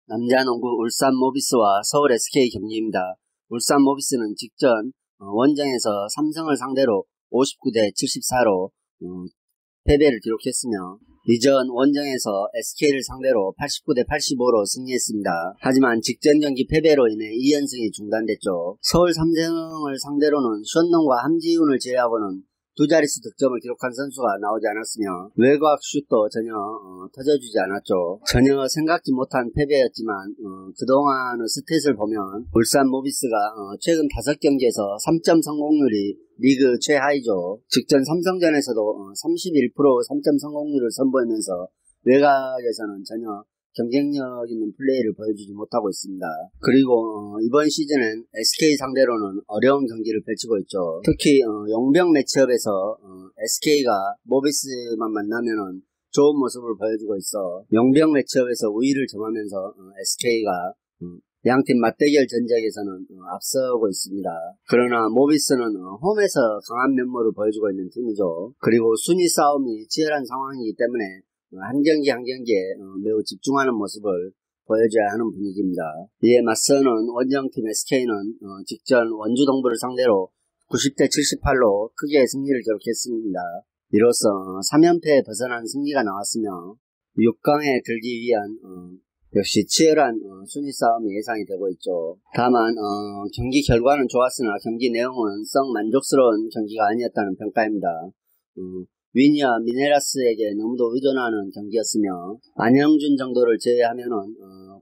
남자농구 울산 모비스와 서울 SK 경기입니다. 울산 모비스는 직전 원정에서 삼성을 상대로 59대 74로 패배를 기록했으며 이전 원정에서 SK를 상대로 89대 85로 승리했습니다. 하지만 직전 경기 패배로 인해 2연승이 중단됐죠. 서울 삼성을 상대로는 션농과 함지훈을 제외하고는 두 자릿수 득점을 기록한 선수가 나오지 않았으며 외곽 슛도 전혀 터져주지 않았죠. 전혀 생각지 못한 패배였지만 그동안의 스탯을 보면 울산 모비스가 최근 5경기에서 3점 성공률이 리그 최하이죠. 직전 삼성전에서도 31% 3점 성공률을 선보이면서 외곽에서는 전혀 경쟁력 있는 플레이를 보여주지 못하고 있습니다. 그리고 이번 시즌은 SK 상대로는 어려운 경기를 펼치고 있죠. 특히 용병 매치업에서 SK가 모비스만 만나면은 좋은 모습을 보여주고 있어 용병 매치업에서 우위를 점하면서 SK가 양팀 맞대결 전적에서는 앞서고 있습니다. 그러나 모비스는 홈에서 강한 면모를 보여주고 있는 팀이죠. 그리고 순위 싸움이 치열한 상황이기 때문에 한 경기 한 경기에 매우 집중하는 모습을 보여줘야 하는 분위기입니다. 이에 맞서는 원정팀 SK는 직전 원주 동부를 상대로 90대 78로 크게 승리를 기록했습니다. 이로써 3연패에 벗어난 승리가 나왔으며 6강에 들기 위한 역시 치열한 순위 싸움이 예상이 되고 있죠. 다만 경기 결과는 좋았으나 경기 내용은 썩 만족스러운 경기가 아니었다는 평가입니다. 위니와 미네라스에게 너무도 의존하는 경기였으며 안영준 정도를 제외하면은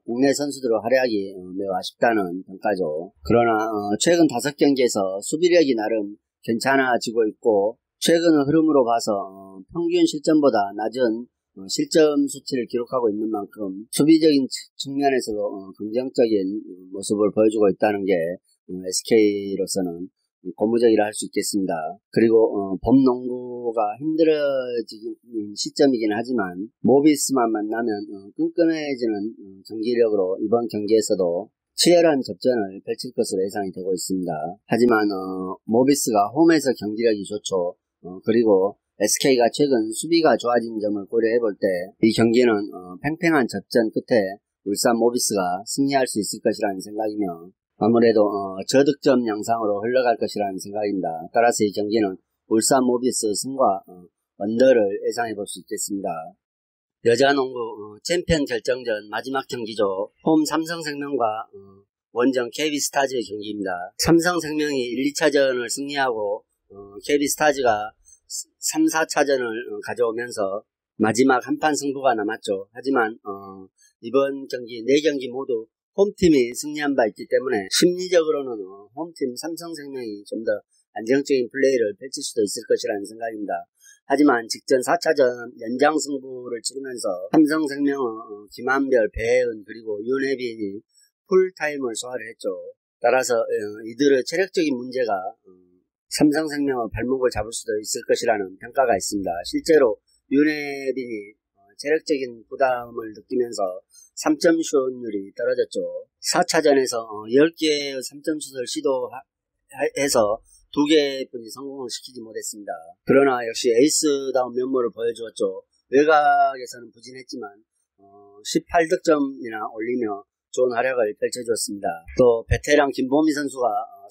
국내 선수들의 활약이 매우 아쉽다는 평가죠. 그러나 최근 5경기에서 수비력이 나름 괜찮아지고 있고 최근의 흐름으로 봐서 평균 실점보다 낮은 실점 수치를 기록하고 있는 만큼 수비적인 측면에서도 긍정적인 모습을 보여주고 있다는 게 SK로서는 고무적이라 할 수 있겠습니다. 그리고 봄농구가 힘들어지는 시점이긴 하지만 모비스만 만나면 끈끈해지는 경기력으로 이번 경기에서도 치열한 접전을 펼칠 것으로 예상이 되고 있습니다. 하지만 모비스가 홈에서 경기력이 좋죠. 그리고 SK가 최근 수비가 좋아진 점을 고려해 볼 때 이 경기는 팽팽한 접전 끝에 울산 모비스가 승리할 수 있을 것이라는 생각이며 아무래도 저득점 양상으로 흘러갈 것이라는 생각입니다. 따라서 이 경기는 울산 모비스 승과 언더를 예상해 볼 수 있겠습니다. 여자농구 챔피언 결정전 마지막 경기죠. 홈 삼성생명과 원정 KB스타즈의 경기입니다. 삼성생명이 1, 2차전을 승리하고 KB스타즈가 3, 4차전을 가져오면서 마지막 한판 승부가 남았죠. 하지만 이번 경기 4경기 모두 홈팀이 승리한 바 있기 때문에 심리적으로는 홈팀 삼성생명이 좀 더 안정적인 플레이를 펼칠 수도 있을 것이라는 생각입니다. 하지만 직전 4차전 연장 승부를 치르면서 삼성생명은 김한별, 배혜은 그리고 윤혜빈이 풀타임을 소화를 했죠. 따라서 이들의 체력적인 문제가 삼성생명의 발목을 잡을 수도 있을 것이라는 평가가 있습니다. 실제로 윤혜빈이 체력적인 부담을 느끼면서 3점 슛률이 떨어졌죠. 4차전에서 10개의 3점 슛을 시도해서 2개뿐이 성공을 시키지 못했습니다. 그러나 역시 에이스다운 면모를 보여주었죠. 외곽에서는 부진했지만 18득점이나 올리며 좋은 활약을 펼쳐주었습니다. 또 베테랑 김보미 선수가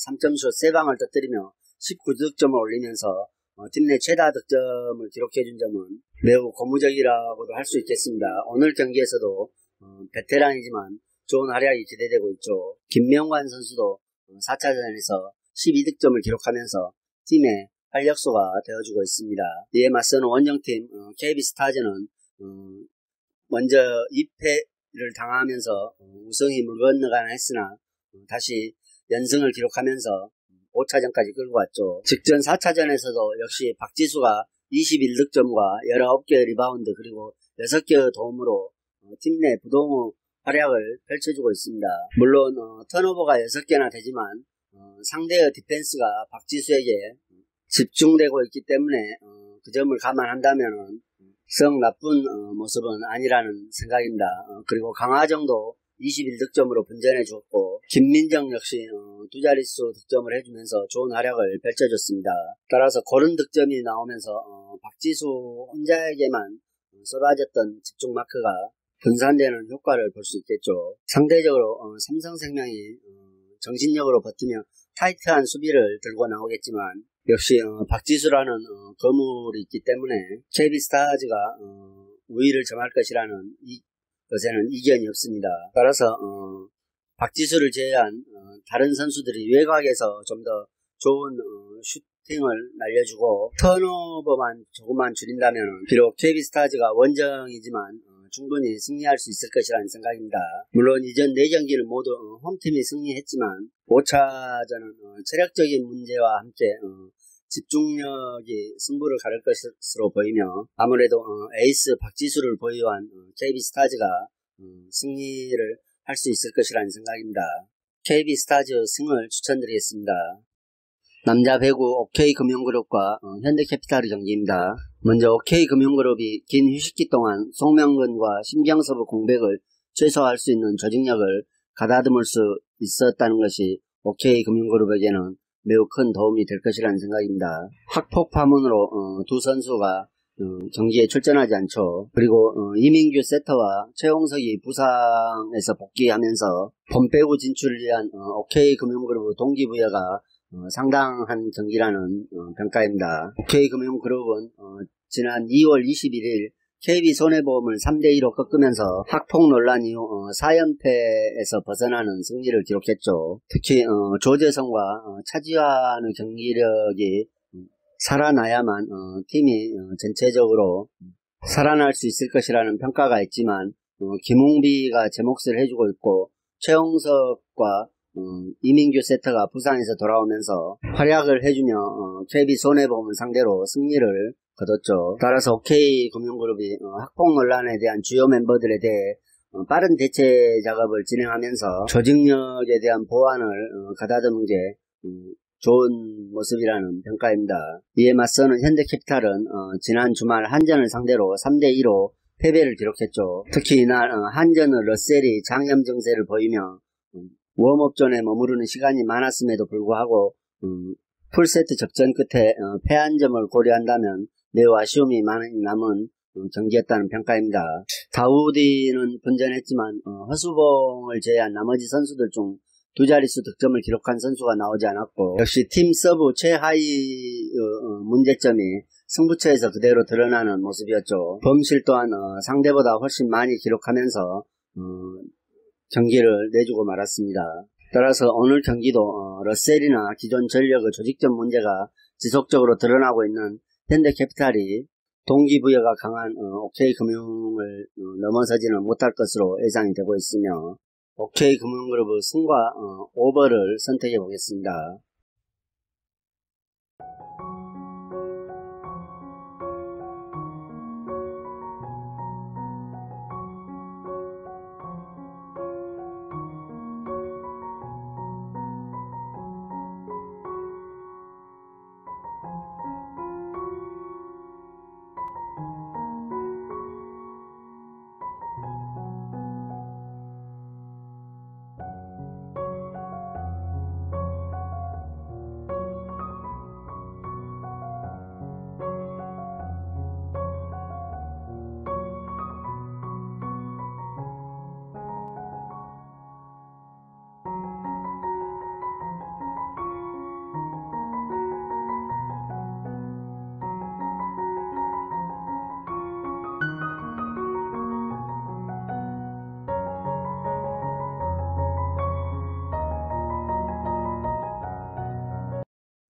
3점 슛 3방을 터뜨리며 19득점을 올리면서 팀 내 최다 득점을 기록해준 점은 매우 고무적이라고도 할 수 있겠습니다. 오늘 경기에서도 베테랑이지만 좋은 활약이 기대되고 있죠. 김명관 선수도 4차전에서 12득점을 기록하면서 팀의 활력소가 되어주고 있습니다. 이에 맞서는 원정팀 KB스타즈는 먼저 2패를 당하면서 우승이 물 건너가나 했으나 다시 연승을 기록하면서 5차전까지 끌고 갔죠. 직전 4차전에서도 역시 박지수가 21득점과 19개의 리바운드 그리고 6개의 도움으로 팀 내 부동의 활약을 펼쳐주고 있습니다. 물론 턴오버가 6개나 되지만 상대의 디펜스가 박지수에게 집중되고 있기 때문에 그 점을 감안한다면 썩 나쁜 모습은 아니라는 생각입니다. 그리고 강하정도 21득점으로 분전해 주었고 김민정 역시 두 자릿수 득점을 해주면서 좋은 활약을 펼쳐줬습니다. 따라서 고른 득점이 나오면서 박지수 혼자에게만 쏟아졌던 집중 마크가 분산되는 효과를 볼 수 있겠죠. 상대적으로 삼성생명이 정신력으로 버티며 타이트한 수비를 들고 나오겠지만 역시 박지수라는 거물이 있기 때문에 KB스타즈가 우위를 점할 것이라는 것에는 이견이 없습니다. 따라서 박지수를 제외한 다른 선수들이 외곽에서 좀 더 좋은 슈팅을 날려주고 턴오버만 조금만 줄인다면 비록 KB스타즈가 원정이지만 충분히 승리할 수 있을 것이라는 생각입니다. 물론 이전 4경기는 모두 홈팀이 승리했지만 5차전은 체력적인 문제와 함께 집중력이 승부를 가를 것으로 보이며 아무래도 에이스 박지수를 보유한 KB스타즈가 승리를 할 수 있을 것이라는 생각입니다. KB스타즈 승을 추천드리겠습니다. 남자 배구 OK금융그룹과 현대캐피탈의 경기입니다. 먼저 OK금융그룹이 긴 휴식기 동안 송명근과 신경섭의 공백을 최소화할 수 있는 조직력을 가다듬을 수 있었다는 것이 OK금융그룹에게는 매우 큰 도움이 될 것이라는 생각입니다. 학폭 파문으로 두 선수가 경기에 출전하지 않죠. 그리고 이민규 세터와 최홍석이 부상에서 복귀하면서 봄배구 진출을 위한 OK금융그룹의 동기부여가 상당한 경기라는 평가입니다. OK금융그룹은 지난 2월 21일 KB손해보험을 3대2로 꺾으면서 학폭 논란 이후 4연패에서 벗어나는 승리를 기록했죠. 특히 조재성과 차지환의 경기력이 살아나야만 팀이 전체적으로 살아날 수 있을 것이라는 평가가 있지만 김웅비가 제 몫을 해주고 있고 최홍석과 이민규 세터가 부상에서 돌아오면서 활약을 해주며 KB손해보험을 상대로 승리를 거뒀죠. 따라서 OK금융그룹이 학폭 논란에 대한 주요 멤버들에 대해 빠른 대체 작업을 진행하면서 조직력에 대한 보완을 가다듬은 게 좋은 모습이라는 평가입니다. 이에 맞서는 현대캐피탈은 지난 주말 한전을 상대로 3대2로 패배를 기록했죠. 특히 이날 한전의 러셀이 장염 증세를 보이며 웜업존에 머무르는 시간이 많았음에도 불구하고 풀세트 접전 끝에 패한 점을 고려한다면 매우 아쉬움이 많이 남은 경기였다는 평가입니다. 다우디는 분전했지만 허수봉을 제외한 나머지 선수들 중 두 자릿수 득점을 기록한 선수가 나오지 않았고 역시 팀 서브 최하위 문제점이 승부처에서 그대로 드러나는 모습이었죠. 범실 또한 상대보다 훨씬 많이 기록하면서 경기를 내주고 말았습니다. 따라서 오늘 경기도 러셀이나 기존 전력의 조직적 문제가 지속적으로 드러나고 있는 현대캐피탈이 동기부여가 강한 OK금융을 넘어서지는 못할 것으로 예상이 되고 있으며 OK금융그룹의 승과 오버를 선택해 보겠습니다.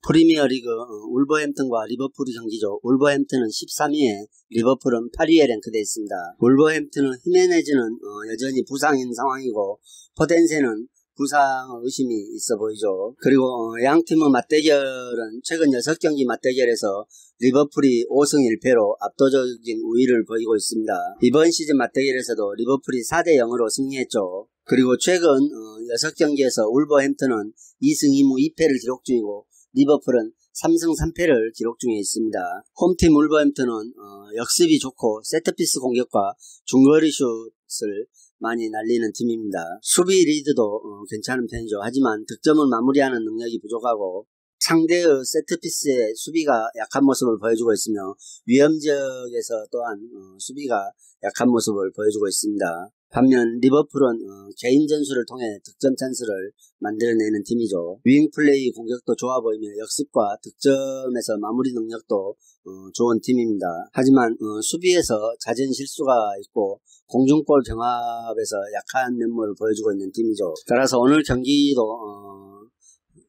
프리미어리그 울버햄튼과 리버풀의 경기죠. 울버햄튼은 13위에 리버풀은 8위에 랭크되어 있습니다. 울버햄튼은 히메네즈는 여전히 부상인 상황이고 포덴세는 부상 의심이 있어 보이죠. 그리고 양팀의 맞대결은 최근 6경기 맞대결에서 리버풀이 5승 1패로 압도적인 우위를 보이고 있습니다. 이번 시즌 맞대결에서도 리버풀이 4대 0으로 승리했죠. 그리고 최근 6경기에서 울버햄튼은 2승 2무 2패를 기록 중이고 리버풀은 3승 3패를 기록 중에 있습니다. 홈팀 울버햄튼은 역습이 좋고 세트피스 공격과 중거리 슛을 많이 날리는 팀입니다. 수비 리드도 괜찮은 편이죠. 하지만 득점을 마무리하는 능력이 부족하고 상대의 세트피스의 수비가 약한 모습을 보여주고 있으며 위험지역에서 또한 수비가 약한 모습을 보여주고 있습니다. 반면 리버풀은 개인 전술을 통해 득점 찬스를 만들어내는 팀이죠. 윙플레이 공격도 좋아 보이며 역습과 득점에서 마무리 능력도 좋은 팀입니다. 하지만 수비에서 잦은 실수가 있고 공중볼 경합에서 약한 면모를 보여주고 있는 팀이죠. 따라서 오늘 경기도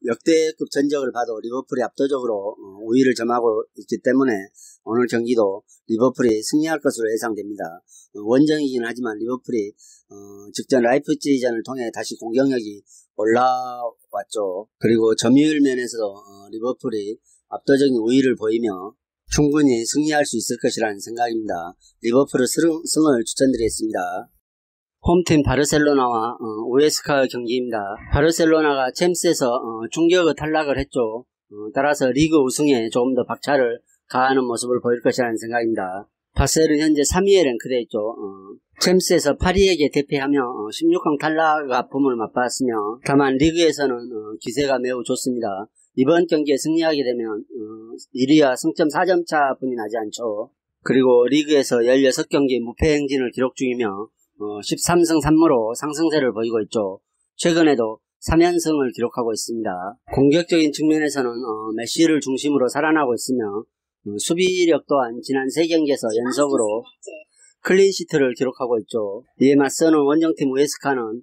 역대급 전적을 봐도 리버풀이 압도적으로 우위를 점하고 있기 때문에 오늘 경기도 리버풀이 승리할 것으로 예상됩니다. 원정이긴 하지만 리버풀이 직전 라이프치히전을 통해 다시 공격력이 올라왔죠. 그리고 점유율 면에서도 리버풀이 압도적인 우위를 보이며 충분히 승리할 수 있을 것이라는 생각입니다. 리버풀의 승을 추천드리겠습니다. 홈팀 바르셀로나와 우에스카 경기입니다. 바르셀로나가 챔스에서 충격의 탈락을 했죠. 따라서 리그 우승에 조금 더 박차를 가하는 모습을 보일 것이라는 생각입니다. 바셀은 현재 3위에 랭크되어 있죠. 챔스에서 파리에게 대패하며 16강 탈락 아픔을 맛봤으며 다만 리그에서는 기세가 매우 좋습니다. 이번 경기에 승리하게 되면 1위와 승점 4점 차뿐이 나지 않죠. 그리고 리그에서 16경기 무패 행진을 기록 중이며 13승 3무로 상승세를 보이고 있죠. 최근에도 3연승을 기록하고 있습니다. 공격적인 측면에서는 메시를 중심으로 살아나고 있으며 수비력 또한 지난 3경기에서 연속으로 클린시트를 기록하고 있죠. 이에 맞서는 원정팀 우에스카는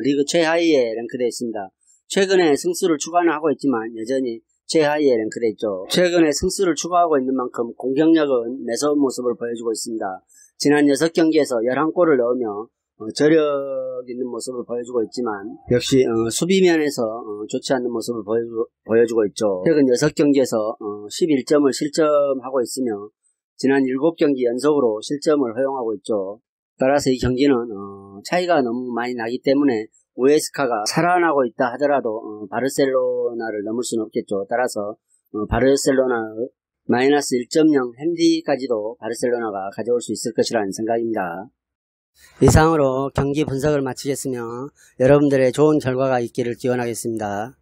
리그 최하위에 랭크되어 있습니다. 최근에 승수를 추가는 하고 있지만 여전히 최하위에 랭크되어 있죠. 최근에 승수를 추가하고 있는 만큼 공격력은 매서운 모습을 보여주고 있습니다. 지난 6경기에서 11골을 넣으며 저력 있는 모습을 보여주고 있지만 역시 수비면에서 좋지 않는 모습을 보여주고 있죠. 최근 6경기에서 11점을 실점하고 있으며 지난 7경기 연속으로 실점을 허용하고 있죠. 따라서 이 경기는 차이가 너무 많이 나기 때문에 우에스카가 살아나고 있다 하더라도 바르셀로나를 넘을 수는 없겠죠. 따라서 바르셀로나 마이너스 1.0 핸디까지도 바르셀로나가 가져올 수 있을 것이라는 생각입니다. 이상으로 경기 분석을 마치겠으며 여러분들의 좋은 결과가 있기를 기원하겠습니다.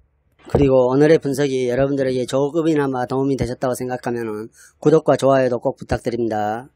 그리고 오늘의 분석이 여러분들에게 조금이나마 도움이 되셨다고 생각하면 구독과 좋아요도 꼭 부탁드립니다.